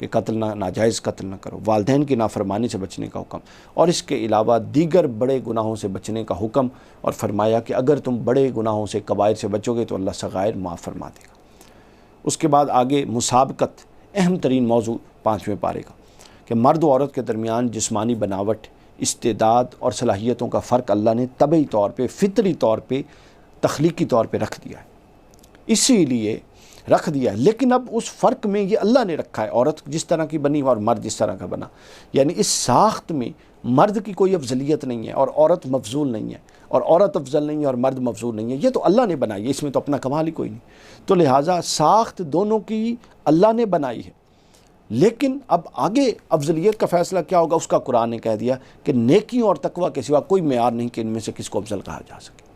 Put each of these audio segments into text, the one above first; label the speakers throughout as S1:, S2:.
S1: کہ ناجائز قتل نہ کرو، والدین کی نافرمانی سے بچنے کا حکم، اور اس کے علاوہ دیگر بڑے گناہوں سے بچنے کا حکم، اور فرمایا کہ اگر تم بڑے گناہوں سے کبائر سے بچو گے تو اللہ صغائر معاف فرما دے گا۔ اس کے بعد آگے مسابقت، اہم ترین موضوع 5ویں پارے کا، کہ مرد و عورت کے درمیان جسمانی بناوٹ، استعداد اور صلاحیتوں کا فرق اللہ نے طبعی طور پہ، فطری طور پہ، تخلیقی طور پہ رکھ دیا ہے، اسی لیے رکھ دیا ہے۔ لیکن اب اس فرق میں یہ اللہ نے رکھا ہے، عورت جس طرح کی بنی اور مرد جس طرح کا بنا، یعنی اس ساخت میں مرد کی کوئی افضلیت نہیں ہے اور عورت مفضول نہیں ہے، اور عورت افضل نہیں ہے اور مرد مفضول نہیں ہے، یہ تو اللہ نے بنائی ہے، اس میں تو اپنا کمال ہی کوئی نہیں۔ تو لہٰذا ساخت دونوں کی اللہ نے بنائی ہے، لیکن اب آگے افضلیت کا فیصلہ کیا ہوگا اس کا قرآن نے کہہ دیا کہ نیکیوں اور تقوی کے سوا کوئی معیار نہیں کہ ان میں سے کس کو افضل کہا جا سکے۔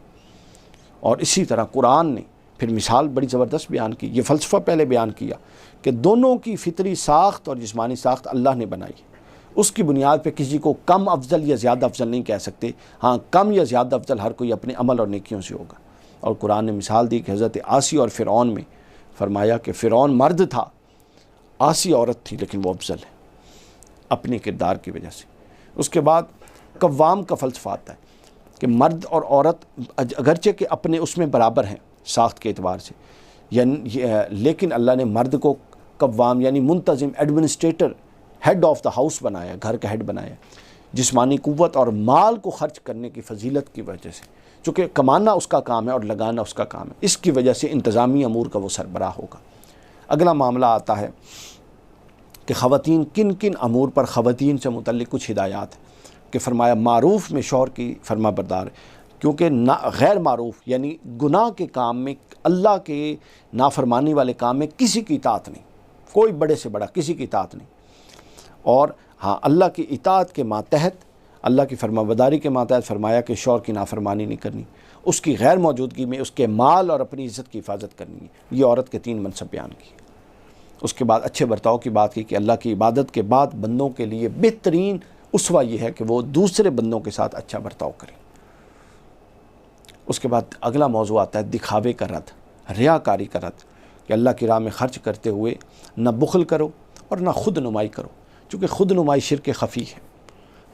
S1: اور اسی طرح قرآن نے پھر مثال بڑی زبردست بیان کی، یہ فلسفہ پہلے بیان کیا کہ دونوں کی فطری ساخت اور جسمانی ساخت اللہ نے بنائی ہے، اس کی بنیاد پہ کسی کو کم افضل یا زیادہ افضل نہیں کہہ سکتے، ہاں کم یا زیادہ افضل ہر کوئی اپنے عمل اور نیکیوں سے ہوگا۔ اور قرآن نے مثال دی کہ حضرت آسی اور فرعون میں، فرمایا کہ فرعون مرد تھا، آسی عورت تھی، لیکن وہ افضل ہے اپنے کردار کی وجہ سے۔ اس کے بعد قوام کا فلسفہ آتا ہے کہ مرد اور عورت اگرچہ کہ اپنے اس میں برابر ہیں ساخت کے اعتبار سے، لیکن اللہ نے مرد کو قوام یعنی منتظم، administrator, head of the house بنایا، گھر کا ہیڈ بنایا، جسمانی قوت اور مال کو خرچ کرنے کی فضیلت کی وجہ سے، چونکہ کمانا اس کا کام ہے اور لگانا اس کا کام ہے، اس کی وجہ سے انتظامی امور کا وہ سربراہ ہوگا۔ اگلا معاملہ آتا ہے کہ خواتین کن کن امور پر خواتین سے متعلق کچھ ہدایات ہیں، کہ فرمایا معروف میں شوہر کی فرما بردار، کیونکہ غیر معروف یعنی گناہ کے کام میں، اللہ کے نافرمانی والے کام میں کسی کی اطاعت نہیں، کوئی بڑے سے بڑا کسی کی اطاعت نہیں، اور ہاں اللہ کی اطاعت کے ماتحت، اللہ کی فرما برداری کے ماتحت فرمایا کہ شوہر کی نافرمانی نہیں کرنی، اس کی غیر موجودگی میں اس کے مال اور اپنی عزت کی حفاظت کرنی ہے۔ یہ عورت کے 3 منصب بیان کیے۔ اس کے بعد اچھے برتاؤ کی بات کی کہ اللہ کی عبادت کے بعد بندوں کے لیے بہترین اسوہ یہ ہے کہ وہ دوسرے بندوں کے ساتھ اچھا برتاؤ کریں۔ اس کے بعد اگلا موضوع آتا ہے دکھاوے کا رد، ریاکاری کا رد، کہ اللہ کی راہ میں خرچ کرتے ہوئے نہ بخل کرو اور نہ خود نمائی کرو، چونکہ خود نمائی شرک خفی ہے،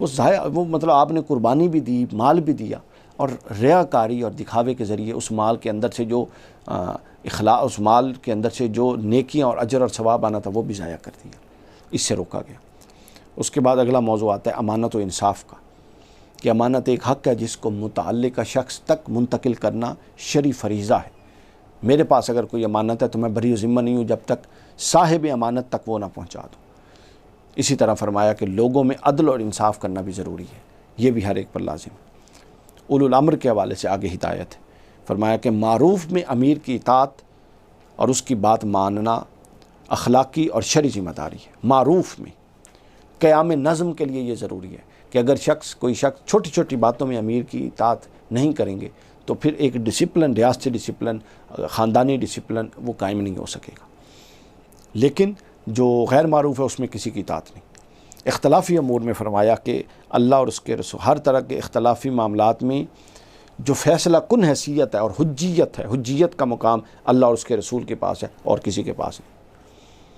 S1: وہ مطلب آپ نے قربانی بھی دی، مال بھی دیا، اور ریاکاری اور دکھاوے کے ذریعے اس مال کے اندر سے جو اس مال کے اندر سے جو نیکیاں اور اجر اور ثواب آنا تھا وہ بھی ضائع کر دیا، اس سے روکا گیا۔ اس کے بعد اگلا موضوع آتا ہے امانت و انصاف کا، کہ امانت ایک حق ہے جس کو متعلقہ شخص تک منتقل کرنا شرعی فریضہ ہے۔ میرے پاس اگر کوئی امانت ہے تو میں بری و ذمہ نہیں ہوں جب تک صاحب امانت تک وہ نہ پہنچا دوں۔ اسی طرح فرمایا کہ لوگوں میں عدل اور انصاف کرنا بھی ضروری ہے، یہ بھی ہر ایک پر لازم ہے۔ اولو الامر کے حوالے سے آگے ہدایت ہے، فرمایا کہ معروف میں امیر کی اطاعت اور اس کی بات ماننا اخلاقی اور شرعی ذمہ داری ہے۔ معروف میں قیام نظم کے لیے یہ ضروری ہے کہ اگر کوئی شخص چھوٹی چھوٹی باتوں میں امیر کی اطاعت نہیں کریں گے تو پھر ایک ڈسپلن، ریاستی ڈسپلن، خاندانی ڈسپلن وہ قائم نہیں ہو سکے گا۔ لیکن جو غیر معروف ہے اس میں کسی کی اطاعت نہیں۔ اختلافی امور میں فرمایا کہ اللہ اور اس کے رسول، ہر طرح کے اختلافی معاملات میں جو فیصلہ کن حیثیت ہے اور حجیت ہے، حجیت کا مقام اللہ اور اس کے رسول کے پاس ہے اور کسی کے پاس نہیں،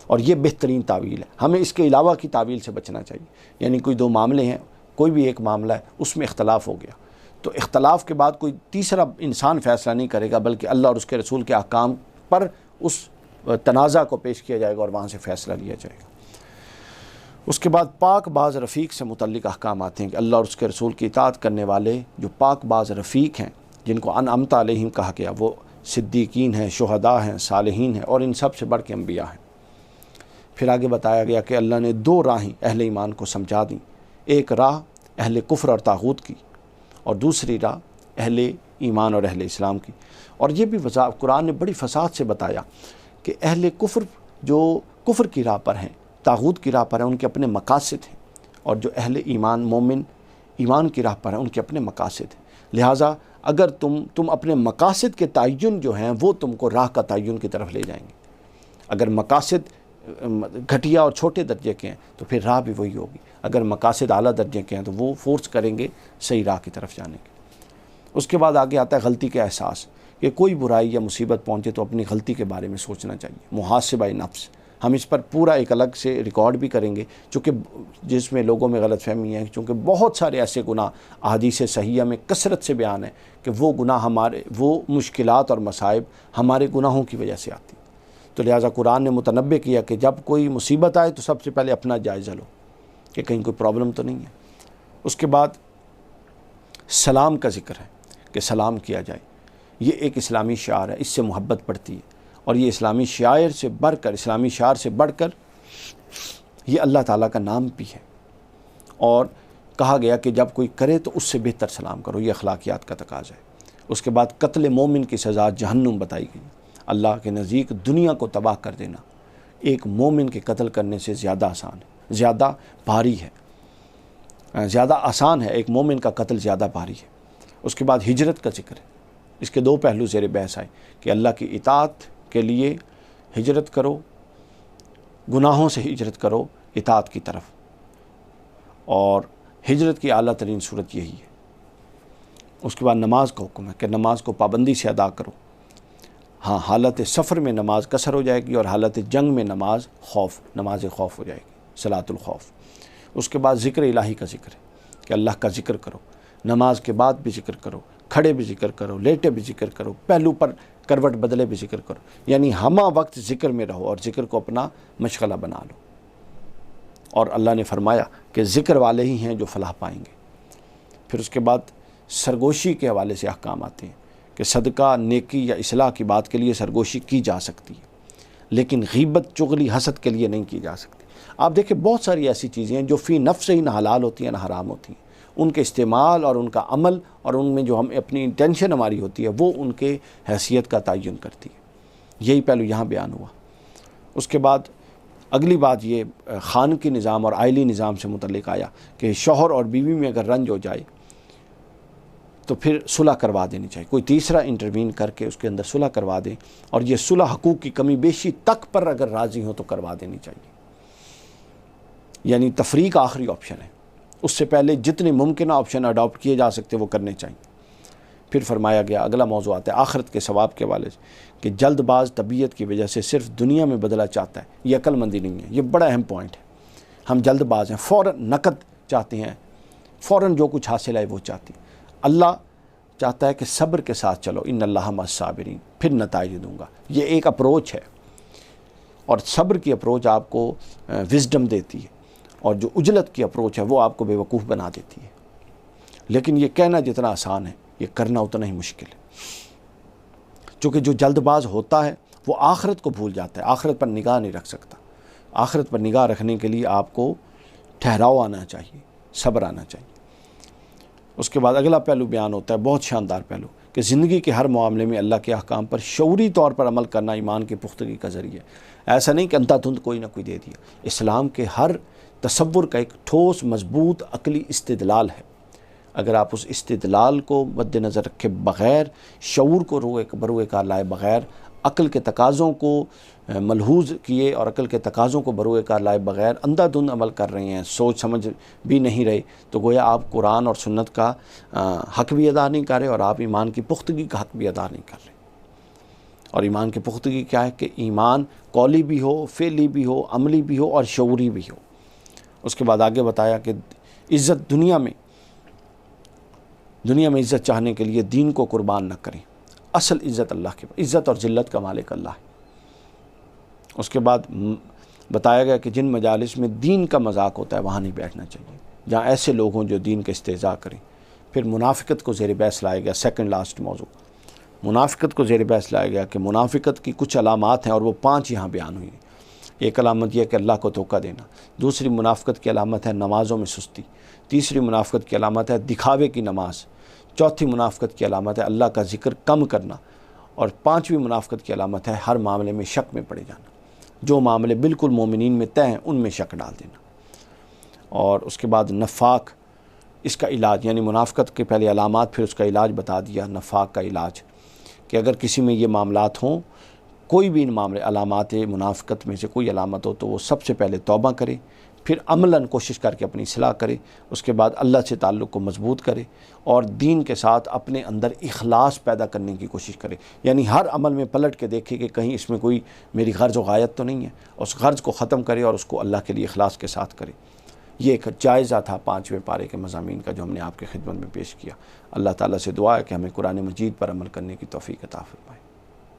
S1: اور یہ بہترین تعویل ہے۔ ہمیں اس کے علاوہ کی تعویل سے بچنا چاہیے، یعنی کوئی 2 معاملے ہیں، کوئی بھی ایک معاملہ ہے، اس میں اختلاف ہو گیا تو اختلاف کے بعد کوئی تیسرا انسان فیصلہ نہیں کرے گا، بلکہ اللہ اور اس کے رسول کے احکام پر اس تنازع کو پیش کیا جائے گا اور وہاں سے فیصلہ لیا جائے گا۔ اس کے بعد پاک باز رفیق سے متعلق احکام آتے ہیں کہ اللہ اور اس کے رسول کی اطاعت کرنے والے جو پاک باز رفیق ہیں، جن کو انعمت علیہم کہا گیا، وہ صدیقین ہیں، شہداء ہیں، صالحین ہیں، اور ان سب سے بڑھ کے انبیاء ہیں۔ پھر آگے بتایا گیا کہ اللہ نے 2 راہیں اہل ایمان کو سمجھا دیں، ایک راہ اہل کفر اور طاغوت کی، اور دوسری راہ اہل ایمان اور اہل اسلام کی۔ اور یہ بھی قرآن نے بڑی فصاحت سے بتایا کہ اہل کفر جو کفر کی راہ پر ہیں، طاغوت کی راہ پر ہیں، ان کے اپنے مقاصد ہیں، اور جو اہل ایمان مومن ایمان کی راہ پر ہیں، ان کے اپنے مقاصد ہیں۔ لہٰذا اگر تم اپنے مقاصد کے تعین جو ہیں وہ تم کو راہ کا تعین کی طرف لے جائیں گے۔ اگر مقاصد گھٹیا اور چھوٹے درجے کے ہیں تو پھر راہ بھی وہی ہوگی، اگر مقاصد اعلیٰ درجے کے ہیں تو وہ فورس کریں گے صحیح راہ کی طرف جانے کے۔ اس کے بعد آگے آتا ہے غلطی کا احساس، کہ کوئی برائی یا مصیبت پہنچے تو اپنی غلطی کے بارے میں سوچنا چاہیے، محاسبہ نفس، ہم اس پر پورا ایک الگ سے ریکارڈ بھی کریں گے، چونکہ جس میں لوگوں میں غلط فہمی ہے، چونکہ بہت سارے ایسے گناہ احادیث صحیحہ میں کثرت سے بیان ہے کہ وہ گناہ وہ مشکلات اور مصائب ہمارے گناہوں کی وجہ سے آتی. تو لہٰذا قرآن نے متنبہ کیا کہ جب کوئی مصیبت آئے تو سب سے پہلے اپنا جائزہ لو کہ کہیں کوئی پرابلم تو نہیں ہے. اس کے بعد سلام کا ذکر ہے کہ سلام کیا جائے. یہ ایک اسلامی شعار ہے، اس سے محبت بڑھتی ہے، اور یہ اسلامی شعائر سے بڑھ کر، اسلامی شعار سے بڑھ کر یہ اللہ تعالیٰ کا نام بھی ہے. اور کہا گیا کہ جب کوئی کرے تو اس سے بہتر سلام کرو، یہ اخلاقیات کا تقاضا ہے. اس کے بعد قتل مومن کی سزا جہنم بتائی گئی. اللہ کے نزدیک دنیا کو تباہ کر دینا ایک مومن کے قتل کرنے سے زیادہ آسان ہے، زیادہ بھاری ہے، زیادہ آسان ہے. ایک مومن کا قتل زیادہ بھاری ہے. اس کے بعد ہجرت کا ذکر ہے. اس کے دو پہلو زیر بحث آئے کہ اللہ کی اطاعت کے لیے ہجرت کرو، گناہوں سے ہجرت کرو اطاعت کی طرف، اور ہجرت کی اعلیٰ ترین صورت یہی ہے. اس کے بعد نماز کا حکم ہے کہ نماز کو پابندی سے ادا کرو. ہاں، حالت سفر میں نماز قصر ہو جائے گی، اور حالت جنگ میں نماز خوف ہو جائے گی، صلاۃ الخوف. اس کے بعد ذکر الہی کا ذکر ہے کہ اللہ کا ذکر کرو، نماز کے بعد بھی ذکر کرو، کھڑے بھی ذکر کرو، لیٹے بھی ذکر کرو، پہلو پر کروٹ بدلے بھی ذکر کرو. یعنی ہمہ وقت ذکر میں رہو اور ذکر کو اپنا مشغلہ بنا لو. اور اللہ نے فرمایا کہ ذکر والے ہی ہیں جو فلاح پائیں گے. پھر اس کے بعد سرگوشی کے حوالے سے احکام آتے ہیں کہ صدقہ، نیکی یا اصلاح کی بات کے لیے سرگوشی کی جا سکتی ہے، لیکن غیبت، چغلی، حسد کے لیے نہیں کی جا سکتی. آپ دیکھیں بہت ساری ایسی چیزیں ہیں جو فی نفس سے ہی نہ حلال ہوتی ہیں نہ حرام ہوتی ہیں. ان کے استعمال اور ان کا عمل اور ان میں جو ہم اپنی انٹینشن ہماری ہوتی ہے وہ ان کے حیثیت کا تعین کرتی ہے. یہی پہلو یہاں بیان ہوا. اس کے بعد اگلی بات یہ خانقی نظام اور آئلی نظام سے متعلق آیا کہ شوہر اور بیوی میں اگر رنج ہو جائے تو پھر صلح کروا دینی چاہیے. کوئی تیسرا انٹروین کر کے اس کے اندر صلح کروا دیں، اور یہ صلح حقوق کی کمی بیشی تک پر اگر راضی ہوں تو کروا دینی چاہیے. یعنی تفریق آخری آپشن ہے. اس سے پہلے جتنے ممکنہ آپشن اڈاپٹ کیے جا سکتے وہ کرنے چاہیے. پھر فرمایا گیا، اگلا موضوع آتا ہے آخرت کے ثواب کے حوالے سے کہ جلد باز طبیعت کی وجہ سے صرف دنیا میں بدلہ چاہتا ہے. یہ عقل مندی نہیں ہے. یہ بڑا اہم پوائنٹ ہے. ہم جلد باز ہیں، فوراً نقد چاہتے ہیں، فوراً جو کچھ حاصل ہے وہ چاہتے ہیں. اللہ چاہتا ہے کہ صبر کے ساتھ چلو، ان اللہ مع الصابرین، پھر نتائج دوں گا. یہ ایک اپروچ ہے، اور صبر کی اپروچ آپ کو وزڈم دیتی ہے، اور جو عجلت کی اپروچ ہے وہ آپ کو بے وقوف بنا دیتی ہے. لیکن یہ کہنا جتنا آسان ہے یہ کرنا اتنا ہی مشکل ہے. چونکہ جو جلد باز ہوتا ہے وہ آخرت کو بھول جاتا ہے، آخرت پر نگاہ نہیں رکھ سکتا. آخرت پر نگاہ رکھنے کے لیے آپ کو ٹھہراؤ آنا چاہیے، صبر آنا چاہیے. اس کے بعد اگلا پہلو بیان ہوتا ہے، بہت شاندار پہلو، کہ زندگی کے ہر معاملے میں اللہ کے احکام پر شعوری طور پر عمل کرنا ایمان کی پختگی کا ذریعہ ہے. ایسا نہیں کہ اندھا دھند کوئی نہ کوئی دے دیا. اسلام کے ہر تصور کا ایک ٹھوس، مضبوط عقلی استدلال ہے. اگر آپ اس استدلال کو مد نظر رکھے بغیر، شعور کو بروئے کار لائے بغیر، عقل کے تقاضوں کو ملحوظ کیے اور عقل کے تقاضوں کو بروئے کار لائے بغیر اندھا دھند عمل کر رہے ہیں، سوچ سمجھ بھی نہیں رہے، تو گویا آپ قرآن اور سنت کا حق بھی ادا نہیں کر رہے، اور آپ ایمان کی پختگی کا حق بھی ادا نہیں کر رہے. اور ایمان کی پختگی کیا ہے کہ ایمان قولی بھی ہو، فعلی بھی ہو، عملی بھی ہو اور شعوری بھی ہو. اس کے بعد آگے بتایا کہ عزت دنیا میں عزت چاہنے کے لیے دین کو قربان نہ کریں. اصل عزت اللہ کے پاس، عزت اور ذلت کا مالک اللہ ہے. اس کے بعد بتایا گیا کہ جن مجالس میں دین کا مذاق ہوتا ہے وہاں نہیں بیٹھنا چاہیے، جہاں ایسے لوگ ہوں جو دین کا استہزاء کریں. پھر منافقت کو زیر بحث لایا گیا. سیکنڈ لاسٹ موضوع منافقت کو زیر بحث لایا گیا کہ منافقت کی کچھ علامات ہیں، اور وہ 5 یہاں بیان ہوئی ہیں. ایک علامت یہ کہ اللہ کو دھوکہ دینا. دوسری منافقت کی علامت ہے نمازوں میں سستی. تیسری منافقت کی علامت ہے دکھاوے کی نماز. چوتھی منافقت کی علامت ہے اللہ کا ذکر کم کرنا. اور 5ویں منافقت کی علامت ہے ہر معاملے میں شک میں پڑے جانا. جو معاملے بالکل مومنین میں طے ہیں ان میں شک ڈال دینا. اور اس کے بعد نفاق، اس کا علاج، یعنی منافقت کے پہلے علامات پھر اس کا علاج بتا دیا. نفاق کا علاج کہ اگر کسی میں یہ معاملات ہوں، کوئی بھی ان معاملے علامات منافقت میں سے کوئی علامت ہو، تو وہ سب سے پہلے توبہ کرے، پھر عملاً کوشش کر کے اپنی اصلاح کرے، اس کے بعد اللہ سے تعلق کو مضبوط کرے اور دین کے ساتھ اپنے اندر اخلاص پیدا کرنے کی کوشش کرے، یعنی ہر عمل میں پلٹ کے دیکھے کہ کہیں اس میں کوئی میری غرض و غایت تو نہیں ہے، اس غرض کو ختم کرے اور اس کو اللہ کے لیے اخلاص کے ساتھ کرے۔ یہ ایک جائزہ تھا 5ویں پارے کے مضامین کا جو ہم نے آپ کی خدمت میں پیش کیا۔ اللہ تعالیٰ سے دعا ہے کہ ہمیں قرآن مجید پر عمل کرنے کی توفیق عطا فرمائے۔